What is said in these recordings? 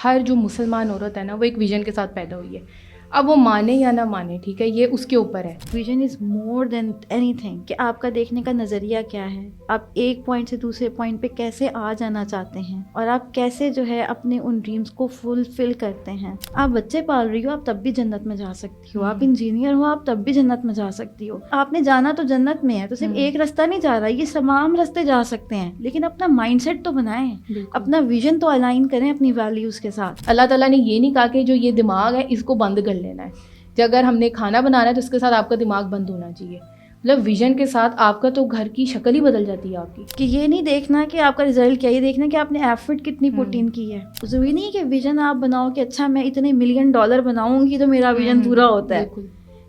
ہر جو مسلمان عورت ہے نا وہ ایک ویژن کے ساتھ پیدا ہوئی ہے. اب وہ مانے یا نہ مانے, ٹھیک ہے, یہ اس کے اوپر ہے. Vision is more than anything کہ آپ کا دیکھنے کا نظریہ کیا ہے, آپ ایک پوائنٹ سے دوسرے پوائنٹ پہ کیسے آ جانا چاہتے ہیں, اور آپ کیسے جو ہے اپنے ان ڈریمز کو فلفل کرتے ہیں. آپ بچے پال رہی ہو, آپ تب بھی جنت میں جا سکتی ہو. آپ انجینئر ہو, آپ تب بھی جنت میں جا سکتی ہو. آپ نے جانا تو جنت میں ہے, تو صرف ایک رستہ نہیں جا رہا, یہ تمام راستے جا سکتے ہیں, لیکن اپنا مائنڈ سیٹ تو بنائیں, اپنا ویژن تو الائن کریں اپنی ویلیوز کے ساتھ. اللہ تعالیٰ نے یہ نہیں کہا کہ جو یہ دماغ ہے اس کو بند کر لینا ہے. کہ اگر ہم نے کھانا بنانا ہے تو اس کے ساتھ آپ کا دماغ بند ہونا چاہیے. مطلب ویژن کے ساتھ آپ کا تو گھر کی شکل ہی بدل جاتی ہے آپ کی. کہ یہ نہیں دیکھنا کہ آپ کا رزلٹ کیا, یہ دیکھنا کہ آپ نے ایفرٹ کتنی پٹ ان کی ہے. ضروری نہیں کہ ویژن آپ بناؤ کہ اچھا میں اتنے $1 ملین بناؤں گی تو میرا ویژن پورا ہوتا ہے.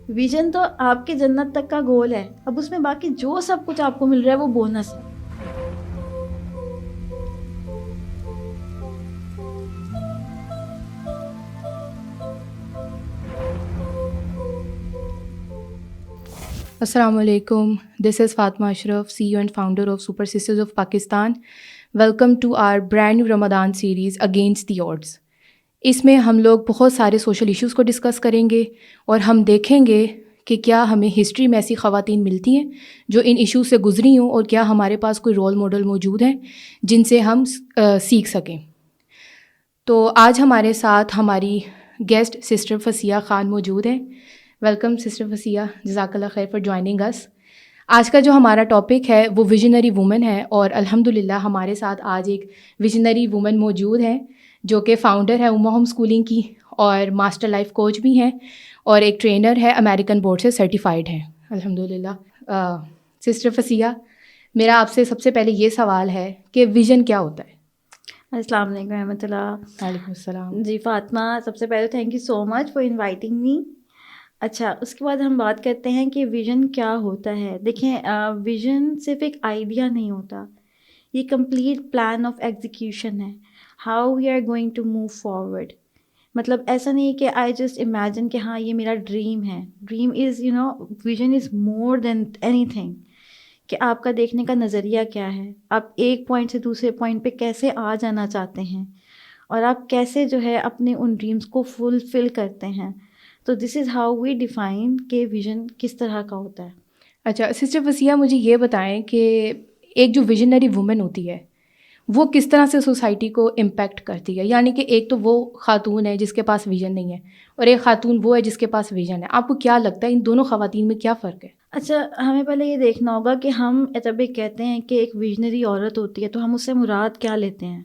ویژن تو آپ کے جنت تک کا گول ہے. اب اس میں باقی جو سب کچھ آپ کو مل رہا ہے وہ بونس ہے. السلام علیکم, this is Fatima Ashraf, CEO and founder of super sisters of Pakistan. Welcome to our brand new Ramadan series against the odds. اس میں ہم لوگ بہت سارے سوشل ایشوز کو ڈسکس کریں گے اور ہم دیکھیں گے کہ کیا ہمیں ہسٹری میں ایسی خواتین ملتی ہیں جو ان ایشوز سے گزری ہوں, اور کیا ہمارے پاس کوئی رول ماڈل موجود ہیں جن سے ہم سیکھ سکیں. تو آج ہمارے ساتھ ہماری گیسٹ سسٹر فصیحہ خان موجود ہیں. ویلکم سسٹر فصیحہ, جزاک اللہ خیر فار جوائننگ اس. آج کا جو ہمارا ٹاپک ہے وہ ویژنری وومن ہے, اور الحمدللہ ہمارے ساتھ آج ایک ویژنری وومن موجود ہیں جو کہ فاؤنڈر ہے اما ہوم اسکولنگ کی, اور ماسٹر لائف کوچ بھی ہیں, اور ایک ٹرینر ہے, امریکن بورڈ سے سرٹیفائڈ ہیں الحمدللہ. سسٹر فصیحہ, میرا آپ سے سب سے پہلے یہ سوال ہے کہ ویژن کیا ہوتا ہے؟ السلام علیکم رحمۃ اللہ. وعلیکم السلام. جی فاطمہ, سب سے پہلے thank you so much for inviting me. اچھا, اس کے بعد ہم بات کرتے ہیں کہ ویژن کیا ہوتا ہے. دیکھیں, ویژن صرف ایک آئیڈیا نہیں ہوتا, یہ کمپلیٹ پلان آف ایگزیکیوشن ہے. How we are going to move forward. مطلب ایسا نہیں کہ آئی جسٹ امیجن کہ ہاں یہ میرا ڈریم ہے. Dream is vision is more than anything کہ آپ کا دیکھنے کا نظریہ کیا ہے, آپ ایک پوائنٹ سے دوسرے پوائنٹ پہ کیسے آ جانا چاہتے ہیں, اور آپ کیسے جو ہے اپنے ان ڈریمز کو فلفل کرتے ہیں. تو دس از ہاؤ وی ڈیفائن کہ ویژن کس طرح کا ہوتا ہے. اچھا سسٹر فصیحہ, مجھے یہ بتائیں کہ ایک جو ویژنری وومن ہوتی ہے وہ کس طرح سے سوسائٹی کو امپیکٹ کرتی ہے؟ یعنی کہ ایک تو وہ خاتون ہے جس کے پاس ویژن نہیں ہے, اور ایک خاتون وہ ہے جس کے پاس ویژن ہے. آپ کو کیا لگتا ہے ان دونوں خواتین میں کیا فرق ہے؟ اچھا, ہمیں پہلے یہ دیکھنا ہوگا کہ ہم جب کہتے ہیں کہ ایک ویژنری عورت ہوتی ہے تو ہم اس سے مراد کیا لیتے ہیں.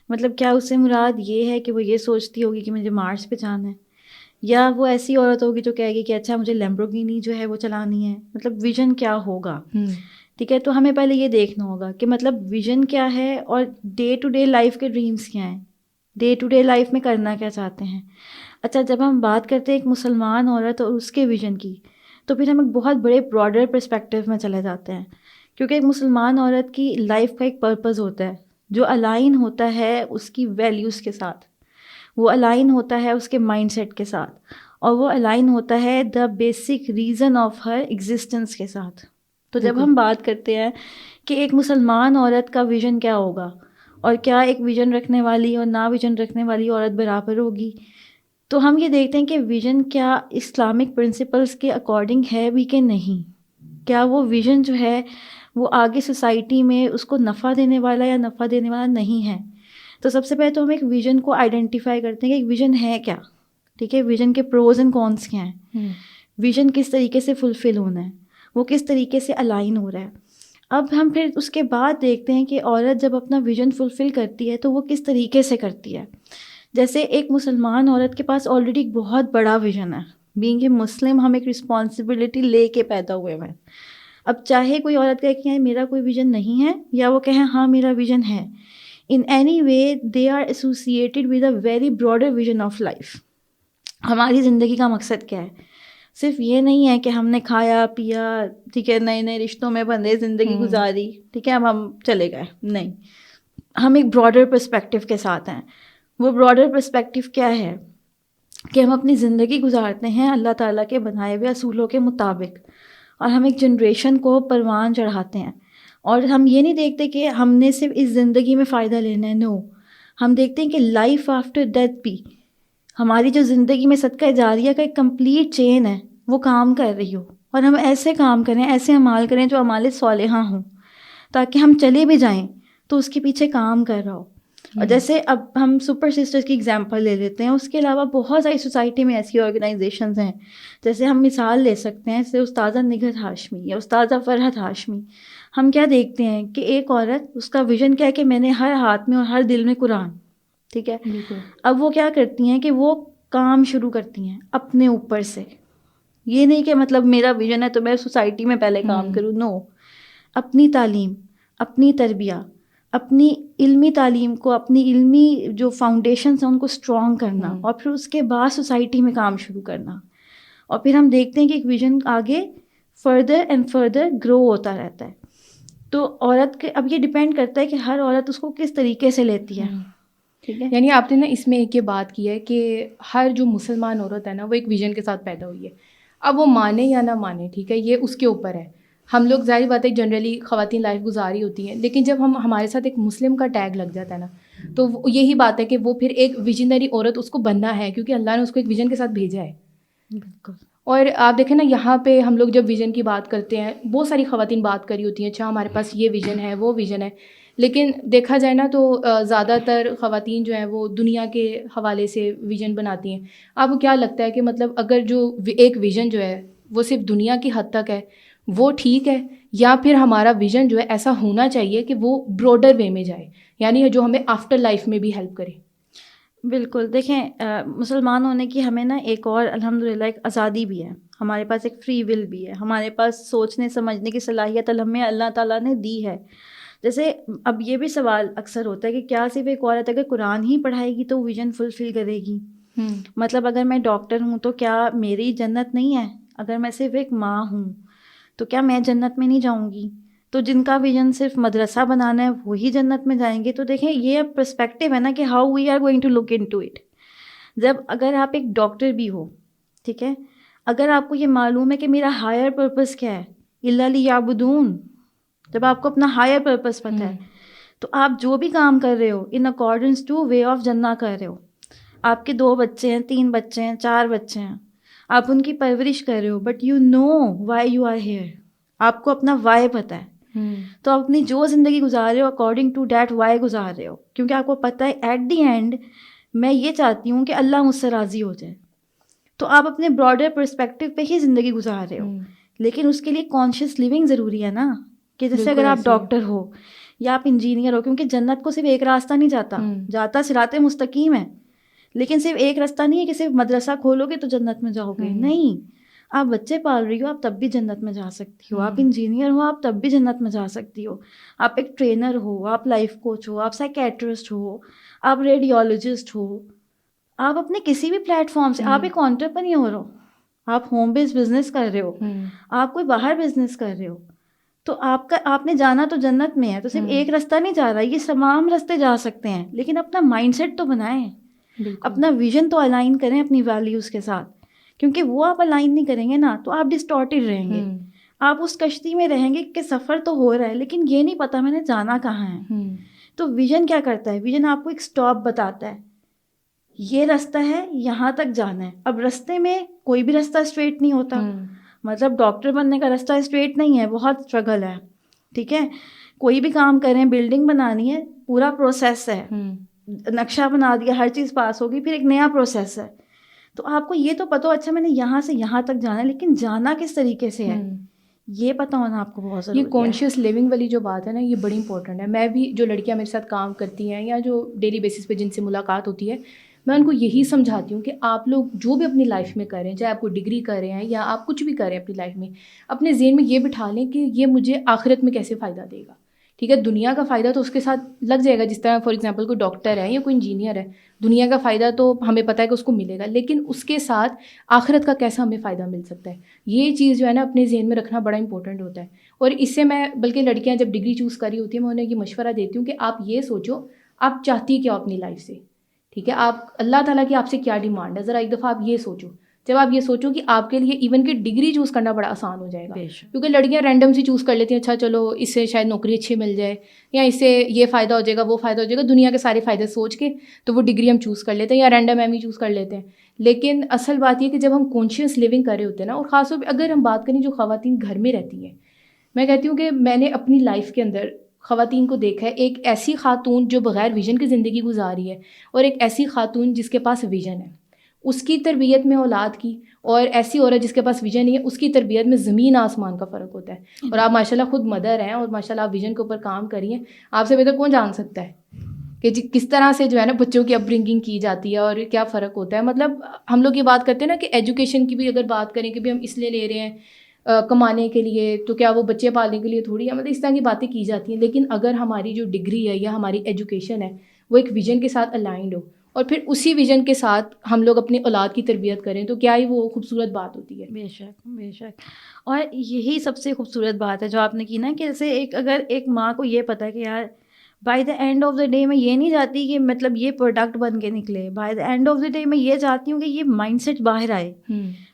مطلب کیا اس سے مراد یہ ہے کہ وہ یہ سوچتی ہوگی کہ مجھے مارس پہ جانا ہے, یا وہ ایسی عورت ہوگی جو کہے گی کہ اچھا مجھے لیمبورگینی جو ہے وہ چلانی ہے. مطلب ویژن کیا ہوگا, ٹھیک ہے. تو ہمیں پہلے یہ دیکھنا ہوگا کہ مطلب ویژن کیا ہے, اور ڈے ٹو ڈے لائف کے ڈریمز کیا ہیں, ڈے ٹو ڈے لائف میں کرنا کیا چاہتے ہیں. اچھا, جب ہم بات کرتے ہیں ایک مسلمان عورت اور اس کے ویژن کی, تو پھر ہم ایک بہت بڑے براڈر پرسپیکٹیو میں چلے جاتے ہیں, کیونکہ ایک مسلمان عورت کی لائف کا ایک پرپز ہوتا ہے جو الائن ہوتا ہے اس کی ویلیوز کے ساتھ, وہ الائن ہوتا ہے اس کے مائنڈ سیٹ کے ساتھ, اور وہ الائن ہوتا ہے the basic reason of her existence کے ساتھ. تو جب ہم بات کرتے ہیں کہ ایک مسلمان عورت کا ویژن کیا ہوگا, اور کیا ایک ویژن رکھنے والی اور نا ویژن رکھنے والی عورت برابر ہوگی, تو ہم یہ دیکھتے ہیں کہ ویژن کیا اسلامک پرنسپلس کے اکارڈنگ ہے بھی کہ نہیں. کیا وہ ویژن جو ہے وہ آگے سوسائٹی میں اس کو نفع دینے والا یا نفع دینے والا نہیں ہے. تو سب سے پہلے تو ہم ایک ویژن کو آئیڈینٹیفائی کرتے ہیں کہ ایک ویژن ہے کیا, ٹھیک ہے. ویژن کے پروز اینڈ کونس کیا ہیں, ویژن کس طریقے سے فلفل ہونا ہے, وہ کس طریقے سے الائن ہو رہا ہے. اب ہم پھر اس کے بعد دیکھتے ہیں کہ عورت جب اپنا ویژن فلفل کرتی ہے تو وہ کس طریقے سے کرتی ہے. جیسے ایک مسلمان عورت کے پاس آلریڈی ایک بہت بڑا ویژن ہے. بینگ اے مسلم ہم ایک رسپانسبلٹی لے کے پیدا ہوئے ہیں. اب چاہے کوئی عورت کہے کہ میرا کوئی ویژن نہیں ہے, یا وہ کہیں ہاں میرا ویژن ہے, in any way they are associated with a very broader vision of life. ہماری زندگی کا مقصد کیا ہے؟ صرف یہ نہیں ہے کہ ہم نے کھایا پیا, ٹھیک ہے, نئے نئے رشتوں میں بندھے, زندگی گزاری, ٹھیک ہے, اب ہم چلے گئے. نہیں, ہم ایک براڈر پرسپیکٹیو کے ساتھ ہیں. وہ براڈر پرسپیکٹیو کیا ہے کہ ہم اپنی زندگی گزارتے ہیں اللہ تعالیٰ کے بنائے ہوئے اصولوں کے مطابق, اور ہم ایک جنریشن کو پروان چڑھاتے ہیں. اور ہم یہ نہیں دیکھتے کہ ہم نے صرف اس زندگی میں فائدہ لینا ہے. نو, ہم دیکھتے ہیں کہ لائف آفٹر ڈیتھ بھی ہماری جو زندگی میں صدقہ جاریہ کا ایک کمپلیٹ چین ہے وہ کام کر رہی ہو، اور ہم ایسے کام کریں، ایسے اعمال کریں جو اعمال صالحہ ہوں، تاکہ ہم چلے بھی جائیں تو اس کے پیچھے کام کر رہا ہو. اور جیسے اب ہم سپر سسٹرز کی اگزامپل لے لیتے ہیں، اس کے علاوہ بہت ساری سوسائٹی میں ایسی آرگنائزیشنز ہیں. جیسے ہم مثال لے سکتے ہیں جیسے استاذہ نگہت ہاشمی یا استاذہ فرحت ہاشمی. ہم کیا دیکھتے ہیں کہ ایک عورت، اس کا ویژن کیا ہے کہ میں نے ہر ہاتھ میں اور ہر دل میں قرآن. ٹھیک ہے، اب وہ کیا کرتی ہیں کہ وہ کام شروع کرتی ہیں اپنے اوپر سے. یہ نہیں کہ مطلب میرا ویژن ہے تو میں سوسائٹی میں پہلے کام کروں، نو. اپنی تعلیم، اپنی تربیہ، اپنی علمی تعلیم کو، اپنی علمی جو فاؤنڈیشنس ہیں ان کو اسٹرانگ کرنا، اور پھر اس کے بعد سوسائٹی میں کام شروع کرنا. اور پھر ہم دیکھتے ہیں کہ ایک ویژن آگے فردر اینڈ فردر گرو ہوتا رہتا ہے. تو عورت کے اب یہ ڈپینڈ کرتا ہے کہ ہر عورت اس کو کس طریقے سے لیتی ہے. ٹھیک ہے، یعنی آپ نے نا اس میں ایک یہ بات کی ہے کہ ہر جو مسلمان عورت ہے نا وہ ایک ویژن کے ساتھ پیدا ہوئی ہے. اب وہ مانے یا نہ مانے، ٹھیک ہے، یہ اس کے اوپر ہے. ہم لوگ ظاہر بات ہے جنرلی خواتین لائف گزاری ہوتی ہیں، لیکن جب ہمارے ساتھ ایک مسلم کا ٹیگ لگ جاتا ہے نا تو یہی بات ہے کہ وہ پھر ایک ویژنری عورت اس کو بننا ہے، کیونکہ اللہ نے اس کو ایک ویژن کے ساتھ بھیجا ہے. بالکل. اور آپ دیکھیں نا یہاں پہ ہم لوگ جب ویژن کی بات کرتے ہیں، بہت ساری خواتین بات کری ہوتی ہیں، اچھا ہمارے پاس یہ ویژن ہے، وہ ویژن ہے، لیکن دیکھا جائے نا تو زیادہ تر خواتین جو ہیں وہ دنیا کے حوالے سے ویژن بناتی ہیں. آپ کو کیا لگتا ہے کہ مطلب اگر جو ایک ویژن جو ہے وہ صرف دنیا کی حد تک ہے وہ ٹھیک ہے، یا پھر ہمارا ویژن جو ہے ایسا ہونا چاہیے کہ وہ براڈر وے میں جائے، یعنی جو ہمیں آفٹر لائف میں بھی ہیلپ کرے؟ بالکل. دیکھیں مسلمان ہونے کی ہمیں نا ایک اور الحمدللہ ایک آزادی بھی ہے، ہمارے پاس ایک فری ول بھی ہے، ہمارے پاس سوچنے سمجھنے کی صلاحیت ہمیں اللہ تعالیٰ نے دی ہے. جیسے اب یہ بھی سوال اکثر ہوتا ہے کہ کیا صرف ایک عورت اگر قرآن ہی پڑھائے گی تو ویژن فلفل کرے گی؟ مطلب اگر میں ڈاکٹر ہوں تو کیا میری جنت نہیں ہے؟ اگر میں صرف ایک ماں ہوں تو کیا میں جنت میں نہیں جاؤں گی؟ تو جن کا ویژن صرف مدرسہ بنانا ہے وہی جنت میں جائیں گے. تو دیکھیں یہ پرسپیکٹیو ہے نا کہ how we are going to look into it. جب اگر آپ ایک ڈاکٹر بھی ہو، ٹھیک ہے، اگر آپ کو یہ معلوم ہے کہ میرا ہائر پرپس کیا ہے، الا لیعبدون، جب آپ کو اپنا ہائر پرپس پتہ ہے تو آپ جو بھی کام کر رہے ہو in accordance to way of جنہ کر رہے ہو. آپ کے 2 بچے ہیں، 3 بچے ہیں، 4 بچے ہیں، آپ ان کی پرورش کر رہے ہو، but you know why you are here. آپ کو اپنا وائی پتہ ہے، تو آپ اپنی جو زندگی گزار رہے ہو اکارڈنگ ٹو دیٹ وائی گزار رہے ہو، کیونکہ آپ کو پتہ ہے ایٹ دی اینڈ میں یہ چاہتی ہوں کہ اللہ مجھ سے راضی ہو جائے. تو آپ اپنے براڈر پرسپیکٹیو پہ ہی زندگی گزار رہے ہو، لیکن اس کے لیے کانشیس لیونگ ضروری ہے نا. کہ جیسے اگر آپ ڈاکٹر ہو یا آپ انجینئر ہو، کیونکہ جنت کو صرف ایک راستہ نہیں جاتا صراط مستقیم ہے، لیکن صرف ایک راستہ نہیں ہے کہ صرف مدرسہ کھولو گے تو جنت میں جاؤ گے. نہیں، آپ بچے پال رہی ہو آپ تب بھی جنت میں جا سکتی ہو، آپ انجینئر ہو آپ تب بھی جنت میں جا سکتی ہو، آپ ایک ٹرینر ہو، آپ لائف کوچ ہو، آپ سائیکیٹرسٹ ہو، آپ ریڈیولوجسٹ ہو، آپ اپنے کسی بھی پلیٹ فارم سے، آپ ایک انٹرپرینیور ہو، آپ ہوم بیس بزنس کر رہے ہو، آپ کوئی باہر بزنس کر رہے ہو، تو آپ نے جانا تو جنت میں ہے. تو صرف ایک راستہ نہیں جا رہا، یہ تمام راستے جا سکتے ہیں، لیکن اپنا مائنڈ سیٹ تو بنائیں، اپنا ویژن تو الائن کریں اپنی ویلیوز کے ساتھ، کیونکہ وہ آپ الائن نہیں کریں گے نا تو آپ ڈسٹارٹیڈ رہیں گے. آپ اس کشتی میں رہیں گے کہ سفر تو ہو رہا ہے لیکن یہ نہیں پتا میں نے جانا کہاں ہے. تو ویژن کیا کرتا ہے؟ ویژن آپ کو ایک سٹاپ بتاتا ہے، یہ راستہ ہے، یہاں تک جانا ہے. اب راستے میں کوئی بھی راستہ اسٹریٹ نہیں ہوتا، مطلب ڈاکٹر بننے کا راستہ اسٹریٹ نہیں ہے، بہت اسٹرگل ہے. ٹھیک ہے، کوئی بھی کام کریں، بلڈنگ بنانی ہے، پورا پروسیس ہے، نقشہ بنا دیا، ہر چیز پاس ہوگی، پھر ایک نیا پروسیس ہے. تو آپ کو یہ تو پتہ ہو اچھا میں نے یہاں سے یہاں تک جانا ہے، لیکن جانا کس طریقے سے ہے یہ پتہ ہونا آپ کو بہت ضروری ہے. یہ کانشیس لیونگ والی جو بات ہے نا یہ بڑی امپورٹنٹ ہے. میں بھی جو لڑکیاں میرے ساتھ کام کرتی ہیں یا جو ڈیلی بیسس پہ جن سے ملاقات ہوتی ہے، میں ان کو یہی سمجھاتی ہوں کہ آپ لوگ جو بھی اپنی لائف میں کریں، چاہے آپ کو ڈگری کر رہے ہیں یا آپ کچھ بھی کریں اپنی لائف میں، اپنے ذہن میں یہ بٹھا لیں کہ یہ مجھے آخرت میں کیسے فائدہ دے گا. ٹھیک ہے، دنیا کا فائدہ تو اس کے ساتھ لگ جائے گا، جس طرح فار ایگزامپل کوئی ڈاکٹر ہے یا کوئی انجینئر ہے، دنیا کا فائدہ تو ہمیں پتہ ہے کہ اس کو ملے گا، لیکن اس کے ساتھ آخرت کا کیسا ہمیں فائدہ مل سکتا ہے، یہ چیز جو ہے نا اپنے ذہن میں رکھنا بڑا امپورٹنٹ ہوتا ہے. اور اس سے میں بلکہ لڑکیاں جب ڈگری چوز کری ہوتی ہیں میں انہیں یہ مشورہ دیتی ہوں کہ آپ یہ سوچو آپ چاہتی کیا اپنی لائف سے. ٹھیک ہے، آپ اللہ تعالیٰ کی آپ سے کیا ڈیمانڈ ہے، ذرا ایک دفعہ آپ یہ سوچو. جب آپ یہ سوچو کہ آپ کے لیے ایون کہ ڈگری چوز کرنا بڑا آسان ہو جائے گا, بے شک. کیونکہ لڑکیاں رینڈم سی چوز کر لیتی ہیں, اچھا چلو اس سے شاید نوکری اچھی مل جائے, یا اس سے یہ فائدہ ہو جائے گا, وہ فائدہ ہو جائے گا, دنیا کے سارے فائدے سوچ کے تو وہ ڈگری ہم چوز کر لیتے ہیں, یا رینڈم ایم ای چوز کر لیتے ہیں. لیکن اصل بات یہ کہ جب ہم کانشیس لیونگ کر رہے ہوتے ہیں نا, اور خاص طور پہ اگر ہم بات کریں جو خواتین گھر میں رہتی ہیں, میں کہتی ہوں کہ میں نے اپنی لائف کے اندر خواتین کو دیکھا ہے, ایک ایسی خاتون جو بغیر ویژن کی زندگی گزار رہی ہے, اور ایک ایسی خاتون جس کے پاس ویژن ہے. اس کی تربیت میں اولاد کی, اور ایسی عورت جس کے پاس ویژن نہیں ہے, اس کی تربیت میں زمین آسمان کا فرق ہوتا ہے. اور آپ ماشاءاللہ خود مدر ہیں, اور ماشاءاللہ آپ ویژن کے اوپر کام کری ہیں. آپ سے بہتر کون جان سکتا ہے کہ کس طرح سے جو ہے نا بچوں کی اپ برنگنگ کی جاتی ہے اور کیا فرق ہوتا ہے. مطلب ہم لوگ یہ بات کرتے ہیں نا کہ ایجوکیشن کی بھی اگر بات کریں کہ بھی ہم اس لیے لے رہے ہیں کمانے کے لیے, تو کیا وہ بچے پالنے کے لیے تھوڑی ہے, مطلب اس طرح کی باتیں کی جاتی ہیں. لیکن اگر ہماری جو ڈگری ہے یا ہماری ایجوکیشن ہے وہ ایک ویژن کے ساتھ الائنڈ ہو, اور پھر اسی ویژن کے ساتھ ہم لوگ اپنی اولاد کی تربیت کریں, تو کیا ہی وہ خوبصورت بات ہوتی ہے. بے شک, بے شک. اور یہی سب سے خوبصورت بات ہے جو آپ نے کی نا, کہ جیسے اگر ایک ماں کو یہ پتہ ہے کہ یار by the and of the day میں یہ نہیں چاہتی کہ مطلب یہ پروڈکٹ بن کے نکلے, by the and of the day میں یہ چاہتی ہوں کہ یہ مائنڈ سیٹ باہر آئے,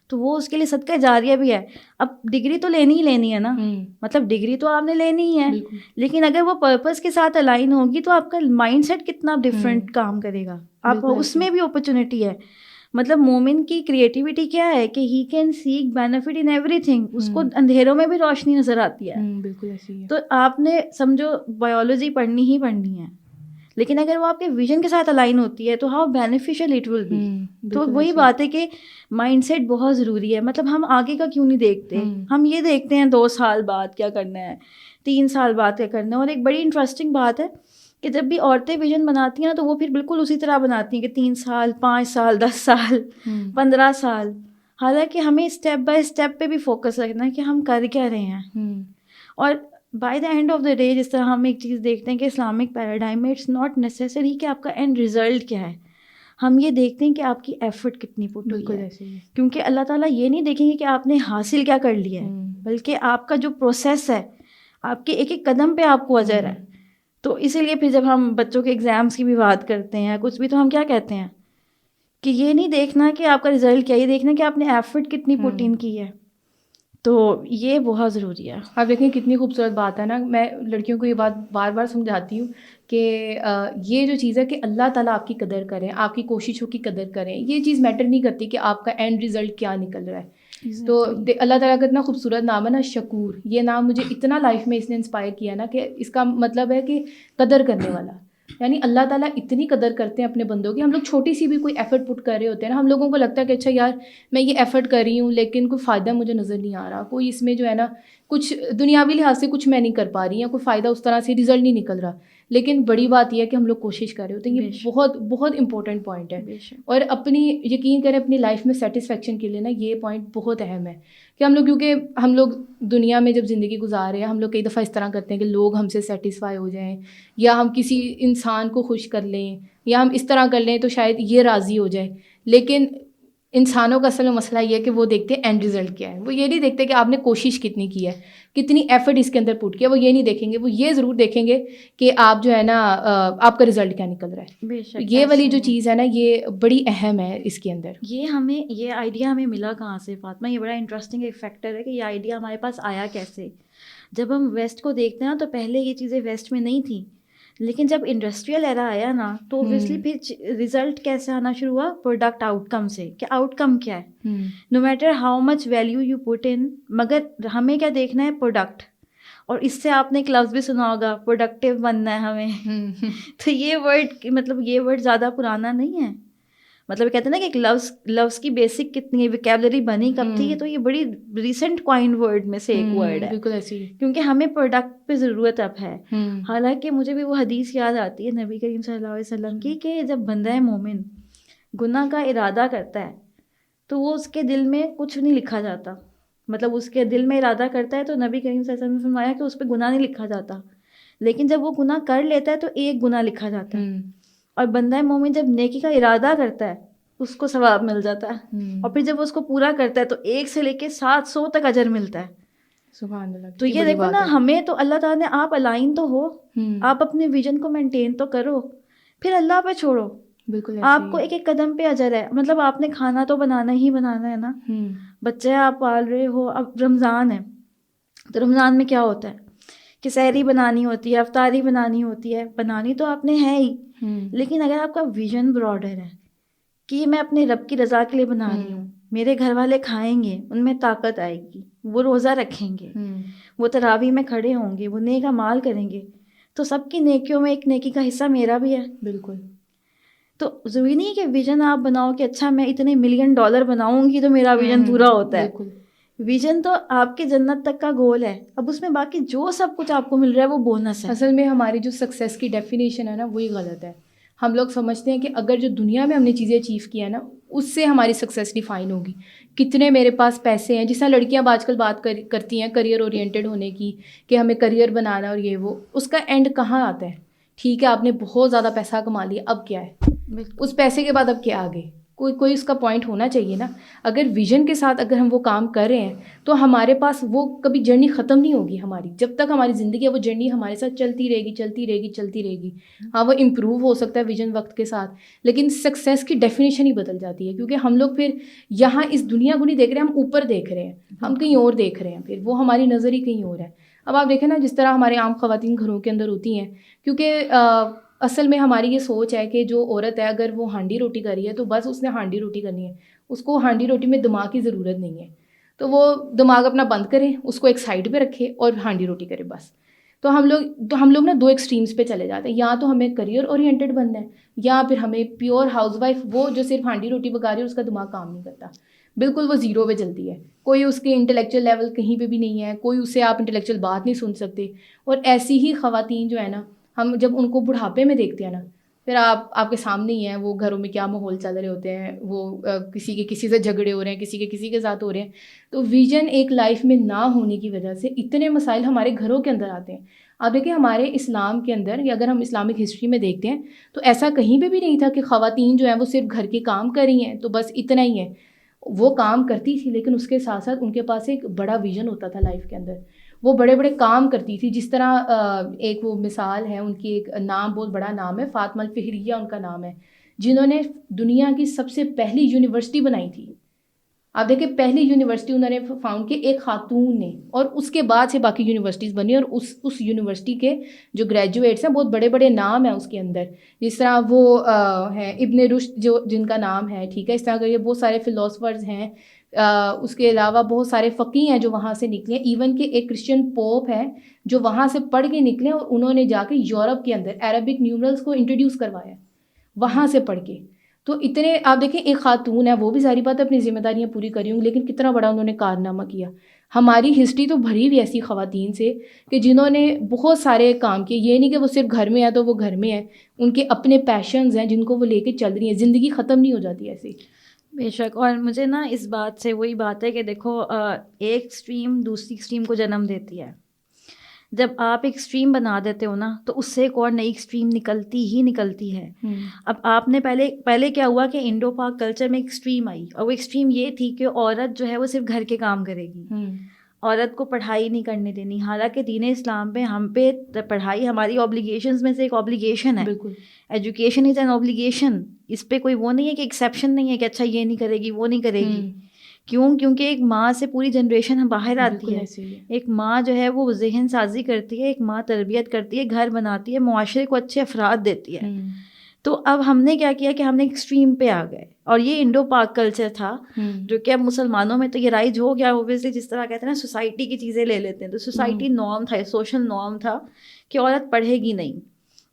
تو وہ اس کے لیے صدقہ جاریہ بھی ہے. اب ڈگری تو لینی ہی لینی ہے نا, مطلب ڈگری تو آپ نے لینی ہی ہے, لیکن اگر وہ پرپز کے ساتھ الائن ہوگی تو آپ کا مائنڈ سیٹ کتنا ڈفرینٹ کام کرے گا, آپ اس میں بھی اپرچونیٹی ہے. مطلب مومن کی کریٹیوٹی کیا ہے کہ he can seek benefit in everything, اس کو اندھیروں میں بھی روشنی نظر آتی ہے. بالکل ایسی ہے. تو آپ نے سمجھو بایولوجی پڑھنی ہی پڑھنی ہے, لیکن اگر وہ آپ کے ویژن کے ساتھ الائن ہوتی ہے تو how beneficial it will be. تو وہی بات ہے کہ مائنڈ سیٹ بہت ضروری ہے. مطلب ہم آگے کا کیوں نہیں دیکھتے, ہم یہ دیکھتے ہیں 2 سال بعد کیا کرنا ہے, 3 سال بعد کیا کرنا ہے. اور ایک بڑی انٹرسٹنگ بات ہے کہ جب بھی عورتیں ویژن بناتی ہیں تو وہ پھر بالکل اسی طرح بناتی ہیں کہ 3 سال 5 سال 10 سال 15 سال. حالانکہ ہمیں اسٹیپ بائی اسٹیپ پہ بھی فوکس رکھنا ہے کہ ہم کر کیا رہے ہیں. اور by the and of the day جس طرح ہم ایک چیز دیکھتے ہیں کہ اسلامک پیراڈائم میں اٹس ناٹ نیسیسری کہ آپ کا اینڈ ریزلٹ کیا ہے, ہم یہ دیکھتے ہیں کہ آپ کی ایفرٹ کتنی پٹ ہوئی ہے. کیونکہ اللہ تعالیٰ یہ نہیں دیکھیں گے کہ آپ نے حاصل کیا کر لیا ہے, بلکہ آپ کا جو پروسیس ہے, آپ کے ایک ایک قدم پہ آپ کو اجر ہے. تو اسی لیے پھر جب ہم بچوں کے ایگزامس کی بھی بات کرتے ہیں کچھ بھی, تو ہم کیا کہتے ہیں کہ یہ نہیں دیکھنا کہ آپ کا رزلٹ کیا, یہ دیکھنا کہ آپ نے ایفرٹ کتنی پٹ ان کی ہے. تو یہ بہت ضروری ہے. آپ دیکھیں کتنی خوبصورت بات ہے نا. میں لڑکیوں کو یہ بات بار بار سمجھاتی ہوں کہ یہ جو چیز ہے کہ اللہ تعالیٰ آپ کی قدر کریں, آپ کی کوششوں کی قدر کریں. یہ چیز میٹر نہیں کرتی کہ آپ کا اینڈ رزلٹ کیا نکل رہا ہے. تو اللہ تعالیٰ کا اتنا خوبصورت نام ہے نا, شکور. یہ نام مجھے اتنا لائف میں اس نے انسپائر کیا نا کہ اس کا مطلب ہے کہ قدر کرنے والا. یعنی اللہ تعالیٰ اتنی قدر کرتے ہیں اپنے بندوں کی. ہم لوگ چھوٹی سی بھی کوئی ایفرٹ پٹ کر رہے ہوتے ہیں نا, ہم لوگوں کو لگتا ہے کہ اچھا یار میں یہ ایفرٹ کر رہی ہوں لیکن کوئی فائدہ مجھے نظر نہیں آ رہا, کوئی اس میں جو ہے نا کچھ دنیاوی لحاظ سے کچھ میں نہیں کر پا رہی, یا کوئی فائدہ اس طرح سے رزلٹ نہیں نکل رہا. لیکن بڑی بات یہ ہے کہ ہم لوگ کوشش کر رہے ہوتے ہیں. یہ بہت بہت امپورٹنٹ پوائنٹ ہے. اور اپنی یقین کریں اپنی لائف میں سیٹسفیکشن کے لیے نا یہ پوائنٹ بہت اہم ہے کہ ہم لوگ, کیونکہ ہم لوگ دنیا میں جب زندگی گزار رہے ہیں ہم لوگ کئی دفعہ اس طرح کرتے ہیں کہ لوگ ہم سے سیٹسفائی ہو جائیں, یا ہم کسی انسان کو خوش کر لیں, یا ہم اس طرح کر لیں تو شاید یہ راضی ہو جائے. لیکن انسانوں کا اصل میں مسئلہ یہ ہے کہ وہ دیکھتے ہیں اینڈ رزلٹ کیا ہے. وہ یہ نہیں دیکھتے کہ آپ نے کوشش کتنی کی ہے, کتنی ایفرٹ اس کے اندر پٹ کیا. وہ یہ نہیں دیکھیں گے, وہ یہ ضرور دیکھیں گے کہ آپ جو ہے نا آپ کا رزلٹ کیا نکل رہا ہے. یہ والی جو چیز ہے نا یہ بڑی اہم ہے اس کے اندر. یہ آئیڈیا ہمیں ملا کہاں سے فاطمہ؟ یہ بڑا انٹرسٹنگ ایک فیکٹر ہے کہ یہ آئیڈیا ہمارے پاس آیا کیسے. جب ہم ویسٹ کو دیکھتے ہیں نا تو پہلے یہ چیزیں ویسٹ میں نہیں تھیں, لیکن جب انڈسٹریل ایرا آیا نا تو اوبیسلی پھر رزلٹ کیسے آنا شروع ہوا, پروڈکٹ آؤٹ کم سے, کہ آؤٹ کم کیا ہے, no matter how much value you put in, مگر ہمیں کیا دیکھنا ہے, پروڈکٹ. اور اس سے آپ نے ایک لفظ بھی سنا ہوگا, پروڈکٹیو بننا ہے ہمیں. تو یہ ورڈ مطلب یہ ورڈ زیادہ پرانا نہیں ہے. مطلب کہتے ہیں نا کہ ایک لفظ کی بیسک کتنی ویکیبلری بنی کب تھی, تو یہ بڑی ریسنٹ کوائن ورڈ میں سے ایک ورڈ ہے. بالکل ایسی, کیونکہ ہمیں پروڈکٹ پہ ضرورت اب ہے. حالانکہ مجھے بھی وہ حدیث یاد آتی ہے نبی کریم صلی اللہ علیہ وسلم کی, کہ جب بندہ مومن گناہ کا ارادہ کرتا ہے تو وہ اس کے دل میں کچھ نہیں لکھا جاتا. مطلب اس کے دل میں ارادہ کرتا ہے تو نبی کریم صلی اللہ علیہ وسلم نے فرمایا کہ اس پہ گناہ نہیں لکھا جاتا, لیکن جب وہ گناہ کر لیتا ہے تو ایک گناہ لکھا جاتا ہے. اور بندہ مومن جب نیکی کا ارادہ کرتا ہے اس کو ثواب مل جاتا ہے, اور پھر جب وہ اس کو پورا کرتا ہے تو 1 سے لے کے 700 تک اجر ملتا ہے. سبحان اللہ. تو یہ دیکھو نا, ہمیں تو اللہ تعالیٰ نے, آپ الائن تو ہو, آپ اپنے ویژن کو مینٹین تو کرو, پھر اللہ پہ چھوڑو. بالکل آپ کو ایک ایک قدم پہ اجر ہے. مطلب آپ نے کھانا تو بنانا ہی بنانا ہے نا, بچے آپ پال رہے ہو. اب رمضان ہے تو رمضان میں کیا ہوتا ہے کہ سحری بنانی ہوتی ہے, افطاری بنانی ہوتی ہے. بنانی تو آپ نے ہے ہی, لیکن اگر آپ کا ویژن براڈر ہے کہ میں اپنے رب کی رضا کے لیے بنا رہی ہوں, میرے گھر والے کھائیں گے, ان میں طاقت آئے گی, وہ روزہ رکھیں گے, وہ تراویح میں کھڑے ہوں گے, وہ نیک اعمال کریں گے, تو سب کی نیکیوں میں ایک نیکی کا حصہ میرا بھی ہے. بالکل. تو ضروری نہیں کہ ویژن آپ بناؤ کہ اچھا میں اتنے $1 ملین بناؤں گی تو میرا ویژن پورا ہوتا ہے. ویژن تو آپ کے جنت تک کا گول ہے. اب اس میں باقی جو سب کچھ آپ کو مل رہا ہے وہ بونس ہے. اصل میں ہماری جو سکسیس کی ڈیفینیشن ہے نا وہی غلط ہے. ہم لوگ سمجھتے ہیں کہ اگر جو دنیا میں ہم نے چیزیں اچیو کی ہیں نا اس سے ہماری سکسیس ڈیفائن ہوگی. کتنے میرے پاس پیسے ہیں, جس طرح لڑکیاں آج کل بات کرتی ہیں کریئر اورینٹیڈ ہونے کی کہ ہمیں کریئر بنانا اور یہ وہ, اس کا اینڈ کہاں آتا ہے؟ ٹھیک ہے آپ نے بہت زیادہ پیسہ کما لیا, اب کیا ہے اس پیسے کے بعد؟ اب کیا آگے؟ کوئی اس کا پوائنٹ ہونا چاہیے نا. اگر ویژن کے ساتھ اگر ہم وہ کام کر رہے ہیں تو ہمارے پاس وہ کبھی جرنی ختم نہیں ہوگی ہماری. جب تک ہماری زندگی ہے وہ جرنی ہمارے ساتھ چلتی رہے گی چلتی رہے گی چلتی رہے گی. ہاں وہ امپروو ہو سکتا ہے ویژن وقت کے ساتھ, لیکن سکسیس کی ڈیفینیشن ہی بدل جاتی ہے, کیونکہ ہم لوگ پھر یہاں اس دنیا کو نہیں دیکھ رہے, ہم اوپر دیکھ رہے ہیں, ہم کہیں اور دیکھ رہے ہیں, پھر وہ ہماری نظر ہی کہیں اور ہے. اب آپ دیکھیں نا جس طرح ہمارے عام خواتین گھروں کے اندر ہوتی ہیں, کیونکہ اصل میں ہماری یہ سوچ ہے کہ جو عورت ہے اگر وہ ہانڈی روٹی کر رہی ہے تو بس اس نے ہانڈی روٹی کرنی ہے, اس کو ہانڈی روٹی میں دماغ کی ضرورت نہیں ہے. تو وہ دماغ اپنا بند کرے, اس کو ایک سائڈ پہ رکھے اور ہانڈی روٹی کرے بس. تو ہم لوگ نا دو ایکسٹریمز پہ چلے جاتے ہیں, یا تو ہمیں کریئر اورینٹیڈ بننا ہے یا پھر ہمیں پیور ہاؤس وائف, وہ جو صرف ہانڈی روٹی پکا رہی ہے اس کا دماغ کام نہیں کرتا, بالکل وہ زیرو پہ چلتی ہے, کوئی اس کے انٹلیکچوئل لیول کہیں پہ بھی نہیں ہے, کوئی اس سے آپ انٹلیکچوئل بات نہیں سن سکتے. اور ایسی ہی خواتین جو ہے نا, ہم جب ان کو بڑھاپے میں دیکھتے ہیں نا, پھر آپ کے سامنے ہی ہیں وہ گھروں میں کیا ماحول چل رہے ہوتے ہیں, وہ کسی سے جھگڑے ہو رہے ہیں, کسی کے ساتھ ہو رہے ہیں. تو ویژن ایک لائف میں نہ ہونے کی وجہ سے اتنے مسائل ہمارے گھروں کے اندر آتے ہیں. آپ دیکھیں ہمارے اسلام کے اندر, یا اگر ہم اسلامک ہسٹری میں دیکھتے ہیں تو ایسا کہیں پہ بھی نہیں تھا کہ خواتین جو ہیں وہ صرف گھر کے کام کر رہی ہیں تو بس اتنا ہی ہے. وہ کام کرتی تھی لیکن اس کے ساتھ ساتھ ان کے پاس ایک بڑا ویژن ہوتا تھا لائف کے اندر, وہ بڑے بڑے کام کرتی تھی. جس طرح ایک وہ مثال ہے, ان کی ایک نام بہت بڑا نام ہے, فاطمہ الفہریہ ان کا نام ہے, جنہوں نے دنیا کی سب سے پہلی یونیورسٹی بنائی تھی. آپ دیکھیں پہلی یونیورسٹی انہوں نے فاؤنڈ کی ایک خاتون نے, اور اس کے بعد سے باقی یونیورسٹیز بنی, اور اس یونیورسٹی کے جو گریجویٹس ہیں بہت بڑے بڑے نام ہیں اس کے اندر. جس طرح وہ ہیں ابن رشد جن کا نام ہے, ٹھیک ہے, اس طرح کے بہت سارے فلاسفرز ہیں. اس کے علاوہ بہت سارے فقیہ ہیں جو وہاں سے نکلے, ایون کہ ایک کرسچن پوپ ہے جو وہاں سے پڑھ کے نکلے, اور انہوں نے جا کے یورپ کے اندر عربک نیومرلز کو انٹروڈیوس کروایا وہاں سے پڑھ کے. تو اتنے آپ دیکھیں ایک خاتون ہے, وہ بھی ظاہری بات اپنی ذمہ داریاں پوری کری ہوں, لیکن کتنا بڑا انہوں نے کارنامہ کیا. ہماری ہسٹری تو بھری ہوئی ایسی خواتین سے کہ جنہوں نے بہت سارے کام کیے. یہ نہیں کہ وہ صرف گھر میں ہے تو وہ گھر میں ہے, ان کے اپنے پیشنز ہیں جن کو وہ لے کے چل رہی ہیں. زندگی ختم نہیں ہو جاتی ایسے. بے شک. اور مجھے نا اس بات سے وہی بات ہے کہ دیکھو ایک اسٹریم دوسری اسٹریم کو جنم دیتی ہے. جب آپ ایک اسٹریم بنا دیتے ہو نا تو اس سے ایک اور نئی اسٹریم نکلتی ہی نکلتی ہے. اب آپ نے پہلے کیا ہوا کہ انڈو پاک کلچر میں ایک اسٹریم آئی, اور وہ ایک اسٹریم یہ تھی کہ عورت جو ہے وہ صرف گھر کے کام کرے گی, عورت کو پڑھائی نہیں کرنے دینی. حالانکہ دین اسلام پہ ہم پہ پڑھائی ہماری اوبلیگیشنز میں سے ایک اوبلیگیشن ہے. بالکل, ایجوکیشن از این اوبلیگیشن. اس پہ کوئی وہ نہیں ہے کہ ایکسیپشن نہیں ہے کہ اچھا یہ نہیں کرے گی وہ نہیں کرے گی. کیونکہ ایک ماں سے پوری جنریشن باہر آتی ہے. ایک ماں جو ہے وہ ذہن سازی کرتی ہے, ایک ماں تربیت کرتی ہے, گھر بناتی ہے, معاشرے کو اچھے افراد دیتی ہے. تو اب ہم نے کیا کیا کہ ہم نے ایک اسٹریم پہ آ گئے, اور یہ انڈو پاک کلچر تھا جو کہ اب مسلمانوں میں تو یہ رائج ہو گیا. اوبویسلی جس طرح کہتے ہیں نا سوسائٹی کی چیزیں لے لیتے ہیں, تو سوسائٹی نارم تھا, سوشل نارم تھا کہ عورت پڑھے گی نہیں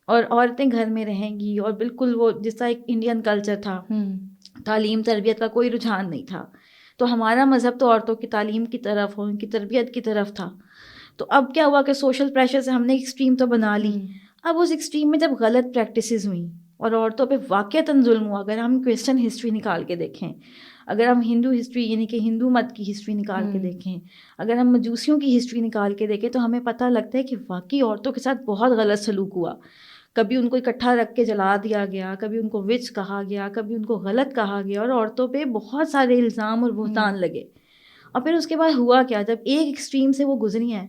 اور عورتیں گھر میں رہیں گی, اور بالکل وہ جس طرح ایک انڈین کلچر تھا, تعلیم تربیت کا کوئی رجحان نہیں تھا. تو ہمارا مذہب تو عورتوں کی تعلیم کی طرف اور ان کی تربیت کی طرف تھا. تو اب کیا ہوا کہ سوشل پریشر سے ہم نے ایک ایکسٹریم تو بنا لی. اب اس ایکسٹریم میں جب غلط پریکٹسز ہوئیں اور عورتوں پہ واقعتاً ظلم ہوا, اگر ہم کرسچن ہسٹری نکال کے دیکھیں, اگر ہم ہندو ہسٹری یعنی کہ ہندو مت کی ہسٹری نکال کے دیکھیں, اگر ہم مجوسیوں کی ہسٹری نکال کے دیکھیں, تو ہمیں پتہ لگتا ہے کہ واقعی عورتوں کے ساتھ بہت غلط سلوک ہوا. کبھی ان کو اکٹھا رکھ کے جلا دیا گیا, کبھی ان کو وچ کہا گیا, کبھی ان کو غلط کہا گیا, اور عورتوں پہ بہت سارے الزام اور بہتان لگے. اور پھر اس کے بعد ہوا کیا, جب ایک ایکسٹریم سے وہ گزری ہیں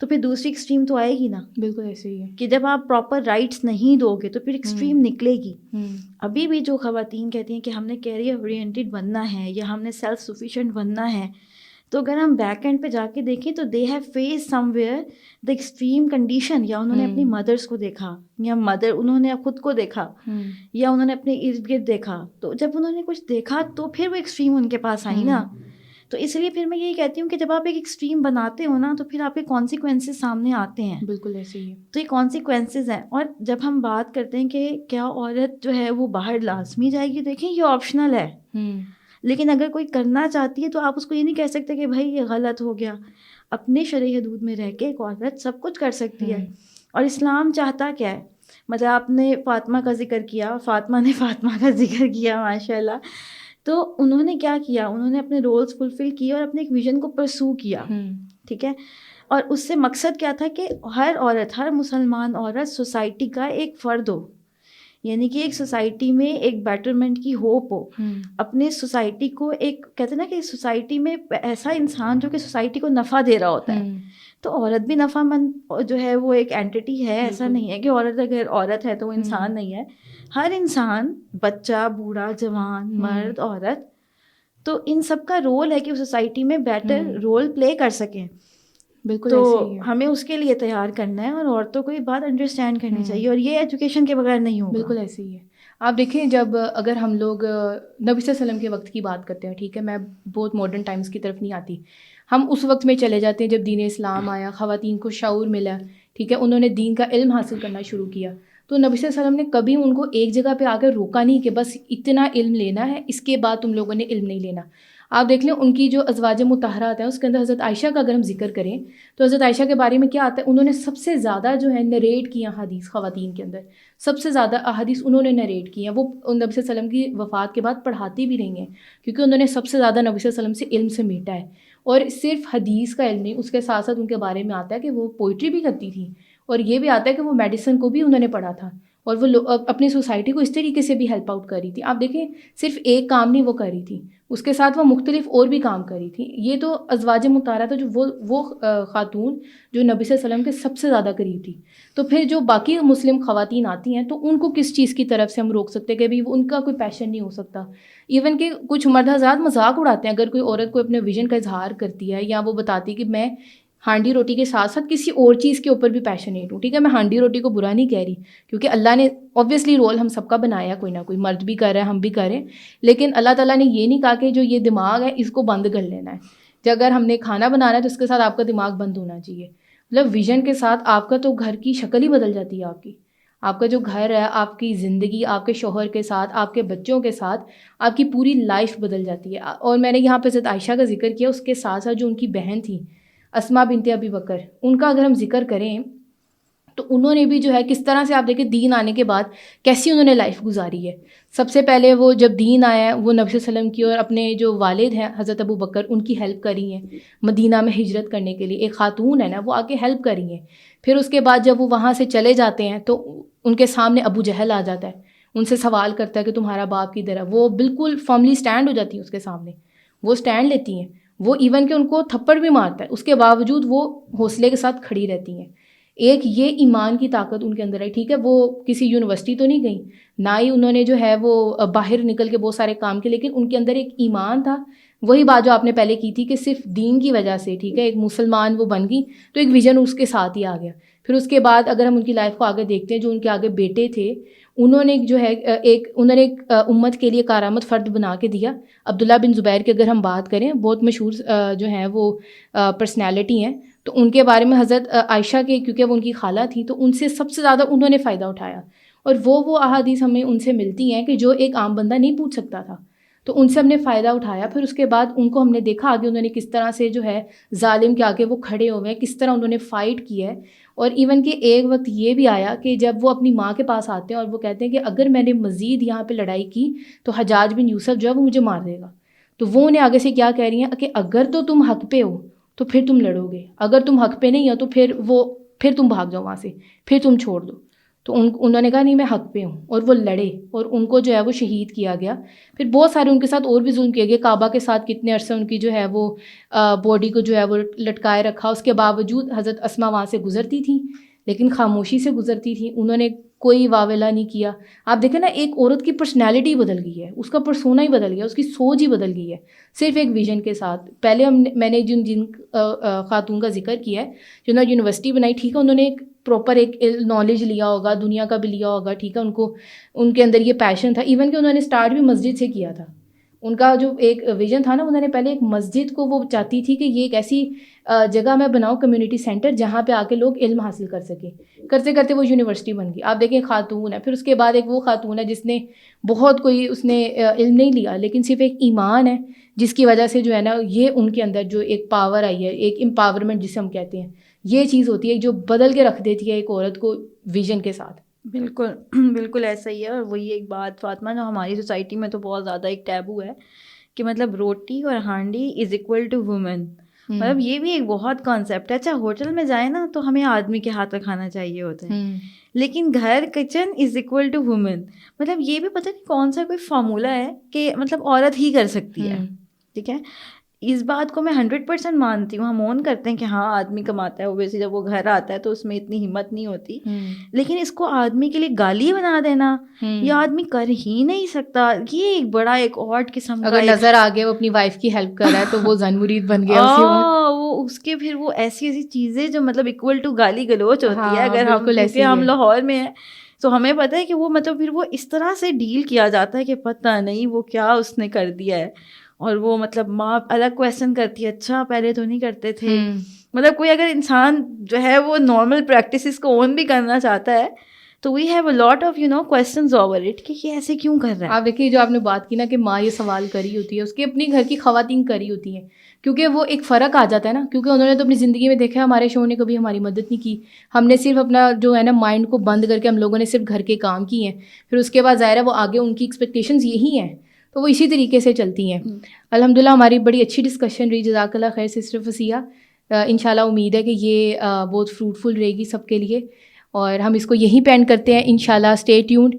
تو پھر دوسری ایکسٹریم تو آئے گی نا. بالکل ایسے ہی ہے کہ جب آپ پراپر رائٹس نہیں دو گے تو پھر ایکسٹریم نکلے گی. ہوں ابھی بھی جو خواتین کہتی ہیں کہ ہم نے کیریئر اورینٹیڈ بننا ہے یا ہم نے سیلف سفیشینٹ بننا ہے, تو اگر ہم بیک اینڈ پہ جا کے دیکھیں تو they have face somewhere the extreme condition. یا انہوں نے اپنی مدرس کو دیکھا, یا انہوں نے خود کو دیکھا, یا انہوں نے اپنے ارد گرد دیکھا. تو جب انہوں نے کچھ دیکھا تو پھر وہ ایکسٹریم ان کے پاس آئی نا. تو اس لیے پھر میں یہی کہتی ہوں کہ جب آپ ایک ایکسٹریم بناتے ہو نا تو پھر آپ کے کانسیکوینسز سامنے آتے ہیں. بالکل ایسے ہی ہے. تو یہ کانسیکوینسز ہیں. اور جب ہم بات کرتے ہیں کہ کیا عورت جو ہے وہ باہر لازمی جائے گی, دیکھیں یہ آپشنل ہے. لیکن اگر کوئی کرنا چاہتی ہے تو آپ اس کو یہ نہیں کہہ سکتے کہ بھائی یہ غلط ہو گیا. اپنے شرعی حدود میں رہ کے ایک عورت سب کچھ کر سکتی ہے. اور اسلام چاہتا کیا ہے, مطلب آپ نے فاطمہ کا ذکر کیا, فاطمہ نے فاطمہ کا ذکر کیا ماشاء اللہ. تو انہوں نے کیا کیا, انہوں نے اپنے رولز فلفل کیے اور اپنے ایک ویژن کو پرسو کیا. ٹھیک ہے. اور اس سے مقصد کیا تھا کہ ہر عورت, ہر مسلمان عورت سوسائٹی کا ایک فرد ہو, یعنی کہ ایک سوسائٹی میں ایک بیٹرمنٹ کی ہوپ ہو. اپنے سوسائٹی کو ایک کہتے ہیں نا کہ سوسائٹی میں ایسا انسان جو کہ سوسائٹی کو نفع دے رہا ہوتا ہے. تو عورت بھی نفع مند جو ہے وہ ایک اینٹی ہے. ایسا نہیں ہے کہ عورت اگر عورت ہے تو وہ انسان نہیں ہے. ہر انسان, بچہ, بوڑھا, جوان, مرد, عورت, تو ان سب کا رول ہے کہ وہ سوسائٹی میں بیٹر رول پلے کر سکیں. بالکل تو ایسے ہی ہے. ہمیں اس کے لیے تیار کرنا ہے اور عورتوں کو یہ بات انڈرسٹینڈ کرنی چاہیے, اور یہ ایجوکیشن کے بغیر نہیں ہوگا. بالکل ایسے ہی ہے. آپ دیکھیں جب اگر ہم لوگ نبی صلی اللہ علیہ وسلم کے وقت کی بات کرتے ہیں, ٹھیک ہے, میں بہت ماڈرن ٹائمز کی طرف نہیں آتی, ہم اس وقت میں چلے جاتے ہیں جب دین اسلام آیا, خواتین کو شعور ملا, ٹھیک ہے, انہوں نے دین کا علم حاصل کرنا شروع کیا. تو نبی صلی اللہ علیہ وسلم نے کبھی ان کو ایک جگہ پہ آ کر روکا نہیں کہ بس اتنا علم لینا ہے, اس کے بعد تم لوگوں نے علم نہیں لینا. آپ دیکھ لیں ان کی جو ازواج مطہرات ہیں اس کے اندر حضرت عائشہ کا اگر ہم ذکر کریں تو حضرت عائشہ کے بارے میں کیا آتا ہے, انہوں نے سب سے زیادہ جو ہے نریٹ کیا حدیث, خواتین کے اندر سب سے زیادہ احادیث انہوں نے نریٹ کی ہیں. وہ نبی صلی اللہ علیہ وسلم کی وفات کے بعد پڑھاتی بھی رہی ہیں کیونکہ انہوں نے سب سے زیادہ نبی صلی اللہ علیہ وسلم سے علم سے میٹا ہے. اور صرف حدیث کا علم نہیں, اس کے ساتھ ساتھ ان کے بارے میں آتا ہے کہ وہ پوئٹری بھی کرتی تھیں, اور یہ بھی آتا ہے کہ وہ میڈیسن کو بھی انہوں نے پڑھا تھا, اور وہ اپنی سوسائٹی کو اس طریقے سے بھی ہیلپ آؤٹ کر رہی تھی. آپ دیکھیں صرف ایک کام نہیں وہ کر رہی تھی, اس کے ساتھ وہ مختلف اور بھی کام کر رہی تھی. یہ تو ازواج مطہرات تھا جو وہ خاتون جو نبی صلی اللہ علیہ وسلم کے سب سے زیادہ قریب تھی. تو پھر جو باقی مسلم خواتین آتی ہیں تو ان کو کس چیز کی طرف سے ہم روک سکتے کہ ان کا کوئی پیشن نہیں ہو سکتا. ایون کہ کچھ مرد حضرات مذاق اڑاتے ہیں اگر کوئی عورت کو اپنے ویژن کا اظہار کرتی ہے, یا وہ بتاتی ہے کہ میں ہانڈی روٹی کے ساتھ ساتھ کسی اور چیز کے اوپر بھی پیشنیٹ ہوں. ٹھیک ہے, میں ہانڈی روٹی کو برا نہیں کہہ رہی, کیونکہ اللہ نے اوبویسلی رول ہم سب کا بنایا, کوئی نہ کوئی مرد بھی کر رہا ہے, ہم بھی کر رہے ہیں, لیکن اللہ تعالیٰ نے یہ نہیں کہا کہ جو یہ دماغ ہے اس کو بند کر لینا ہے. کہ اگر ہم نے کھانا بنانا ہے تو اس کے ساتھ آپ کا دماغ بند ہونا چاہیے. مطلب ویژن کے ساتھ آپ کا تو گھر کی شکل ہی بدل جاتی ہے. آپ کا جو گھر ہے, آپ کی زندگی, آپ کے شوہر کے ساتھ, آپ کے بچوں کے ساتھ آپ کی پوری لائف بدل جاتی ہے. اور میں نے یہاں پہ حضرت عائشہ کا ذکر کیا, اس کے ساتھ ساتھ جو ان کی بہن تھی اسما بنت ابی بکر, ان کا اگر ہم ذکر کریں تو انہوں نے بھی جو ہے کس طرح سے آپ دیکھیں دین آنے کے بعد کیسی انہوں نے لائف گزاری ہے. سب سے پہلے وہ جب دین آیا ہے وہ نبی صلی اللہ علیہ وسلم کی اور اپنے جو والد ہیں حضرت ابو بکر ان کی ہیلپ کری ہیں مدینہ میں ہجرت کرنے کے لیے. ایک خاتون ہے نا, وہ آ کے ہیلپ کری ہیں. پھر اس کے بعد جب وہ وہاں سے چلے جاتے ہیں تو ان کے سامنے ابو جہل آ جاتا ہے, ان سے سوال کرتا ہے کہ تمہارا باپ کدھر ہے. وہ بالکل فارملی اسٹینڈ ہو جاتی ہیں اس کے سامنے, وہ اسٹینڈ لیتی ہیں. وہ ایون کہ ان کو تھپڑ بھی مارتا ہے, اس کے باوجود وہ حوصلے کے ساتھ کھڑی رہتی ہیں. ایک یہ ایمان کی طاقت ان کے اندر ہے. ٹھیک ہے, وہ کسی یونیورسٹی تو نہیں گئیں, نہ ہی انہوں نے جو ہے وہ باہر نکل کے بہت سارے کام کیے, لیکن ان کے اندر ایک ایمان تھا. وہی بات جو آپ نے پہلے کی تھی کہ صرف دین کی وجہ سے, ٹھیک ہے, ایک مسلمان وہ بن گئی تو ایک ویژن اس کے ساتھ ہی آ گیا. پھر اس کے بعد اگر ہم ان کی لائف کو آگے دیکھتے ہیں, جو ان کے آگے بیٹے تھے انہوں نے جو ہے انہوں نے ایک امت کے لیے کارآمد فرد بنا کے دیا. عبداللہ بن زبیر کی اگر ہم بات کریں, بہت مشہور جو ہیں وہ پرسنالٹی ہیں, تو ان کے بارے میں حضرت عائشہ کے, کیونکہ وہ ان کی خالہ تھیں, تو ان سے سب سے زیادہ انہوں نے فائدہ اٹھایا. اور وہ احادیث ہمیں ان سے ملتی ہیں کہ جو ایک عام بندہ نہیں پوچھ سکتا تھا, تو ان سے ہم نے فائدہ اٹھایا. پھر اس کے بعد ان کو ہم نے دیکھا آگے انہوں نے کس طرح سے جو ہے ظالم کے آگے وہ کھڑے ہوئے ہیں, کس طرح انہوں نے فائٹ کیا ہے. اور ایون کہ ایک وقت یہ بھی آیا کہ جب وہ اپنی ماں کے پاس آتے ہیں اور وہ کہتے ہیں کہ اگر میں نے مزید یہاں پہ لڑائی کی تو حجاج بن یوسف جو ہے وہ مجھے مار دے گا. تو وہ انہیں آگے سے کیا کہہ رہی ہیں کہ اگر تو تم حق پہ ہو تو پھر تم لڑو گے, اگر تم حق پہ نہیں ہو تو پھر تم بھاگ جاؤ وہاں سے, پھر تم چھوڑ دو. تو انہوں نے کہا نہیں میں حق پہ ہوں، اور وہ لڑے اور ان کو جو ہے وہ شہید کیا گیا. پھر بہت سارے ان کے ساتھ اور بھی ظلم کیا گیا. کعبہ کے ساتھ کتنے عرصے ان کی جو ہے وہ باڈی کو جو ہے وہ لٹکائے رکھا. اس کے باوجود حضرت اسما وہاں سے گزرتی تھیں لیکن خاموشی سے گزرتی تھیں، انہوں نے کوئی واویلا نہیں کیا. آپ دیکھیں نا، ایک عورت کی پرسنالٹی بدل گئی ہے، اس کا پرسونا ہی بدل گیا، اس کی سوچ ہی بدل گئی ہے صرف ایک ویژن کے ساتھ. پہلے میں نے جن خاتون کا ذکر کیا ہے جنہوں نے یونیورسٹی بنائی، ٹھیک ہے، انہوں نے ایک پراپر ایک نالج لیا ہوگا، دنیا کا بھی لیا ہوگا، ٹھیک ہے، ان کے اندر یہ پیشن تھا. ایون کہ انہوں نے اسٹارٹ بھی مسجد سے کیا تھا. ان کا جو ایک ویژن تھا نا، انہوں نے پہلے ایک مسجد کو وہ چاہتی تھی کہ یہ ایک ایسی جگہ میں بناؤں، کمیونٹی سینٹر، جہاں پہ آ کے لوگ علم حاصل کر سکیں. کرتے کرتے وہ یونیورسٹی بن گئی. آپ دیکھیں خاتون ہے، پھر اس کے بعد ایک وہ خاتون ہے جس نے بہت کوئی اس نے علم نہیں لیا لیکن صرف ایک ایمان ہے، جس کی وجہ سے جو ہے نا یہ ان کے اندر جو ایک پاور آئی ہے، ایک امپاورمنٹ جسے ہم کہتے ہیں، یہ چیز ہوتی ہے جو بدل کے رکھ دیتی ہے ایک عورت کو ویژن کے ساتھ. بالکل بالکل ایسا ہی ہے. اور وہی ایک بات فاطمہ، جو ہماری سوسائٹی میں تو بہت زیادہ ایک ٹیبو ہے کہ مطلب روٹی اور ہانڈی از اکول ٹو وومن. مطلب یہ بھی ایک بہت کانسیپٹ ہے. اچھا ہوٹل میں جائیں نا تو ہمیں آدمی کے ہاتھ کا کھانا چاہیے ہوتا ہے، لیکن گھر kitchen is equal to woman. مطلب یہ بھی پتہ نہیں کون سا کوئی فارمولہ ہے کہ مطلب عورت ہی کر سکتی ہے. ٹھیک ہے، اس بات کو میں 100% مانتی ہوں. ہم اون کرتے ہیں کہ ہاں آدمی کماتا ہے، اوبیسلی جب وہ گھر آتا ہے تو اس میں اتنی ہمت نہیں ہوتی. لیکن اس کو آدمی کے لیے گالی بنا دینا، یہ آدمی کر ہی نہیں سکتا، یہ ایک بڑا ایک آڈ قسم کا. اگر نظر آ گیا وہ اپنی وائف کی ہیلپ کر رہا ہے تو وہ زن مرید بن گیا وہ اس کے پھر وہ ایسی ایسی چیزیں جو مطلب اکول ٹو گالی گلوچ ہوتی ہے. اگر ہم کیونکہ ہم لاہور میں ہیں تو ہمیں پتہ ہے کہ وہ مطلب پھر وہ اس طرح سے ڈیل کیا جاتا ہے کہ پتہ نہیں وہ کیا اس نے کر دیا ہے. اور وہ مطلب ماں الگ کویسچن کرتی ہے، اچھا پہلے تو نہیں کرتے تھے. مطلب کوئی اگر انسان جو ہے وہ نارمل پریکٹسز کو اون بھی کرنا چاہتا ہے تو we have a lot of questions over it کہ یہ ایسے کیوں کر رہا ہے. آپ دیکھیے جو آپ نے بات کی نا کہ ماں یہ سوال کری ہوتی ہے، اس کی اپنی گھر کی خواتین کری ہوتی ہیں، کیونکہ وہ ایک فرق آ جاتا ہے نا، کیونکہ انہوں نے تو اپنی زندگی میں دیکھا ہمارے شوہر نے کبھی ہماری مدد نہیں کی. ہم نے صرف اپنا جو ہے نا مائنڈ کو بند کر کے ہم لوگوں نے صرف گھر کے کام کیے ہیں. پھر اس کے بعد ظاہر ہے وہ آگے ان کی ایکسپیکٹیشنز یہی ہیں تو وہ اسی طریقے سے چلتی ہیں. الحمدللہ ہماری بڑی اچھی ڈسکشن رہی، جزاک اللہ خیر سسٹر فصیحہ. انشاءاللہ امید ہے کہ یہ بہت فروٹفل رہے گی سب کے لیے، اور ہم اس کو یہیں پہ اینڈ کرتے ہیں انشاءاللہ. Stay tuned,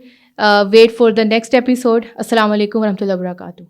wait for the next episode. السلام علیکم ورحمۃ اللہ وبرکاتہ.